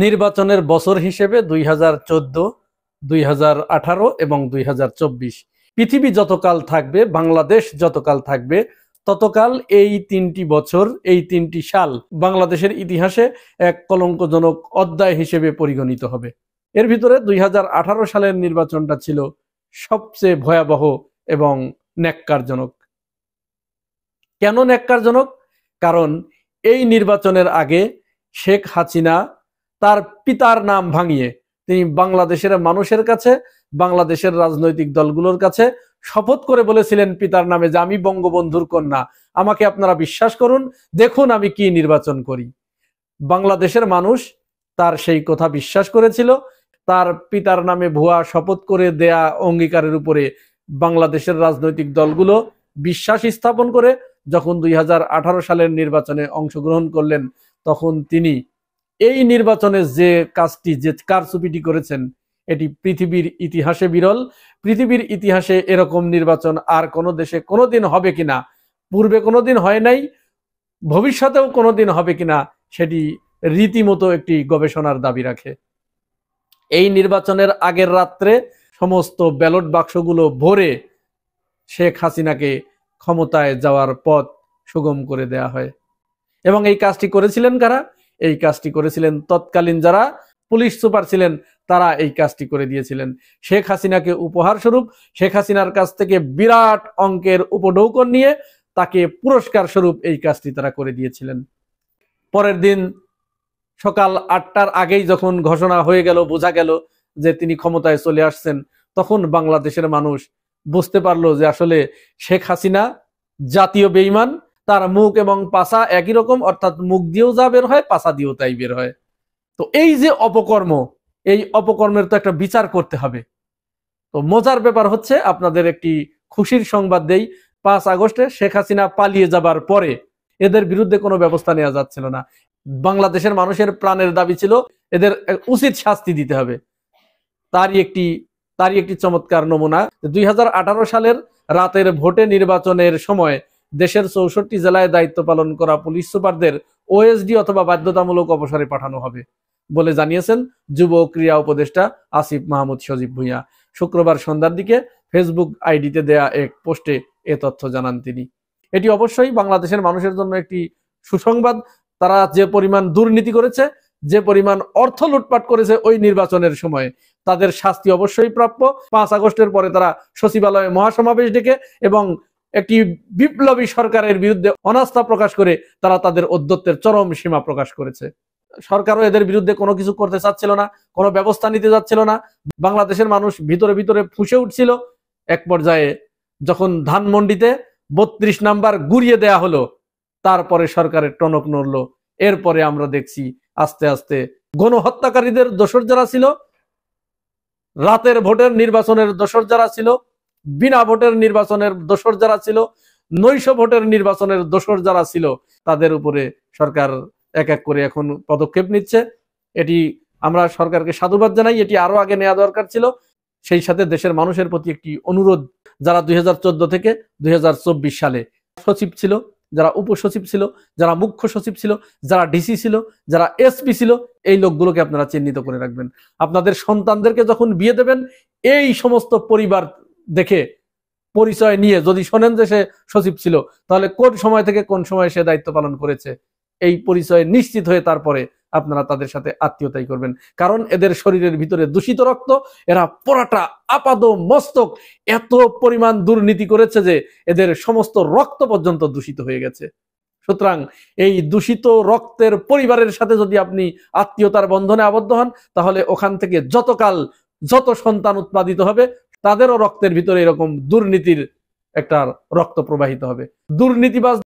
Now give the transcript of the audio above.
নির্বাচনের বছর হিসেবে 2014, 2018 এবং 2024। পৃথিবী যতকাল থাকবে, বাংলাদেশ যতকাল থাকবে, ততকাল এই 3টি বছর, এই 3টি সাল বাংলাদেশের ইতিহাসে এক কলঙ্কজনক অধ্যায় হিসেবে পরিগণিত হবে। এর ভিতরে 2018 সালের নির্বাচনটা ছিল সবচেয়ে ভয়াবহ এবং ন্যাক্কারজনক। কেন ন্যাক্কারজনক? কারণ এই নির্বাচনের আগে শেখ হাসিনা তার পিতার নাম ভাঙিয়ে তিনি বাংলাদেশের মানুষের কাছে, বাংলাদেশের রাজনৈতিক দলগুলোর কাছে শপথ করে বলেছিলেন পিতার নামে যে আমি বঙ্গবন্ধুর কন্যা, আমাকে আপনারা বিশ্বাস করুন, দেখুন আমি কি নির্বাচন করি। বাংলাদেশের মানুষ তার সেই কথা বিশ্বাস করেছিল। তার পিতার নামে ভুয়া শপথ করে দেয়া অঙ্গীকারের উপরে বাংলাদেশের রাজনৈতিক দলগুলো বিশ্বাস স্থাপন করে যখন 2018 সালের নির্বাচনে অংশগ্রহণ করলেন, তখন তিনি এই নির্বাচনে যে কাজটি, যে কারচুপিটি করেছেন, এটি পৃথিবীর ইতিহাসে বিরল। পৃথিবীর ইতিহাসে এরকম নির্বাচন আর কোনো দেশে কোনোদিন হবে কিনা, পূর্বে কোনোদিন হয় নাই, ভবিষ্যতেও কোনোদিন হবে কিনা, সেটি রীতিমতো একটি গবেষণার দাবি রাখে। এই নির্বাচনের আগের রাত্রে সমস্ত ব্যালট বাক্সগুলো ভরে শেখ হাসিনাকে ক্ষমতায় যাওয়ার পথ সুগম করে দেয়া হয়। এবং এই কাজটি করেছিলেন কারা? এই কাজটি করেছিলেন তৎকালীন যারা পুলিশ সুপার ছিলেন, তারা এই কাজটি করে দিয়েছিলেন। শেখ হাসিনাকে উপহার স্বরূপ, শেখ হাসিনার কাছ থেকে বিরাট অঙ্কের উপঢৌকন নিয়ে তাকে পুরস্কার স্বরূপ এই কাজটি তারা করে দিয়েছিলেন। পরের দিন সকাল 8টার আগেই যখন ঘোষণা হয়ে গেল, বোঝা গেল যে তিনি ক্ষমতায় চলে আসছেন, তখন বাংলাদেশের মানুষ বুঝতে পারলো যে আসলে শেখ হাসিনা জাতীয় বেঈমান। তার মুখ এবং পাছা একই রকম, অর্থাৎ মুখ দিয়েও যা বের হয়, পাছা দিয়েও তাই বের হয়। তো এই যে অপকর্ম, এই অপকর্মের তো একটা বিচার করতে হবে। তো মজার ব্যাপার হচ্ছে, আপনাদের একটি খুশির সংবাদ দেই, 5 আগস্টে শেখ হাসিনা পালিয়ে যাবার পরে এদের বিরুদ্ধে কোনো ব্যবস্থা নেওয়া যাচ্ছিল না। বাংলাদেশের মানুষের প্রাণের দাবি ছিল এদের উচিত শাস্তি দিতে হবে। তারই একটি চমৎকার নমুনা 2018 সালের রাতের ভোটে নির্বাচনের সময় দেশের 64 জেলায় দায়িত্ব পালন করা পুলিশ সুপারদের ওএসডি অথবা বাধ্যতামূলক অবসরে পাঠানো হবে বলে জানিয়েছেন যুব ক্রীড়া উপদেষ্টা আসিফ মাহমুদ সজীব ভুঁইয়া। শুক্রবার সন্ধ্যার দিকে ফেসবুক আইডিতে দেয়া এক পোস্টে এ তথ্য জানান তিনি। এটি অবশ্যই বাংলাদেশের মানুষের জন্য একটি সুসংবাদ। তারা যে পরিমাণ দুর্নীতি করেছে, যে পরিমাণ অর্থ লুটপাট করেছে ওই নির্বাচনের সময়, তাদের শাস্তি অবশ্যই প্রাপ্য। 5 আগস্টের পরে তারা সচিবালয়ে মহাসমাবেশ ডেকে এবং একটি বিপ্লবী সরকারের বিরুদ্ধে অনাস্থা প্রকাশ করে তারা তাদের ঔদ্ধত্যের চরম সীমা প্রকাশ করেছে। সরকারও এদের বিরুদ্ধে কোনো কিছু করতে চাচ্ছিল না, কোনো ব্যবস্থা নিতে যাচ্ছিল না। বাংলাদেশের মানুষ ভিতরে ভিতরে ফুঁসে উঠছিল। এক পর্যায়ে যখন ধানমন্ডিতে 32 নাম্বার গুড়িয়ে দেয়া হলো, তারপরে সরকারের টনক নড়লো। এরপরে আমরা দেখছি আস্তে আস্তে গণহত্যাকারীদের দোসর যারা ছিল, রাতের ভোটের নির্বাচনের দোসর যারা ছিল, বিনা ভোটের নির্বাচনের দোসর যারা ছিল, নৈশ ভোটের নির্বাচনের দোসর যারা ছিল, তাদের উপরে সরকার এক এক করে এখন পদক্ষেপ নিচ্ছে। এটি আমরা সরকারকে সাধুবাদ জানাই, এটি আরো আগে নেওয়া দরকার ছিল। সেই সাথে দেশের মানুষের প্রতি একটি অনুরোধ, যারা 2014 থেকে 2024 সালে সচিব ছিল, যারা উপসচিব ছিল, যারা মুখ্য সচিব ছিল, যারা ডিসি ছিল, যারা এসপি ছিল, এই লোকগুলোকে আপনারা চিহ্নিত করে রাখবেন। আপনাদের সন্তানদেরকে যখন বিয়ে দেবেন, এই সমস্ত পরিবার দেখে পরিচয় নিয়ে যদি শোনেন যে সে সচিব ছিল, তাহলে কোন সময় থেকে কোন সময় সে দায়িত্ব পালন করেছে, এই পরিচয় নিশ্চিত হয়ে তারপরে আপনারা তাদের সাথে আত্মীয়তাই করবেন। কারণ এদের শরীরের ভিতরে দূষিত রক্ত, এরা পোড়াটা আপাদ মস্তক এত পরিমাণ দুর্নীতি করেছে যে এদের সমস্ত রক্ত পর্যন্ত দূষিত হয়ে গেছে। সুতরাং এই দূষিত রক্তের পরিবারের সাথে যদি আপনি আত্মীয়তার বন্ধনে আবদ্ধ হন, তাহলে ওখান থেকে যত সন্তান উৎপাদিত হবে, তাদেরও রক্তের ভিতরে এরকম দুর্নীতির একটা রক্ত প্রবাহিত হবে। দুর্নীতিবাজ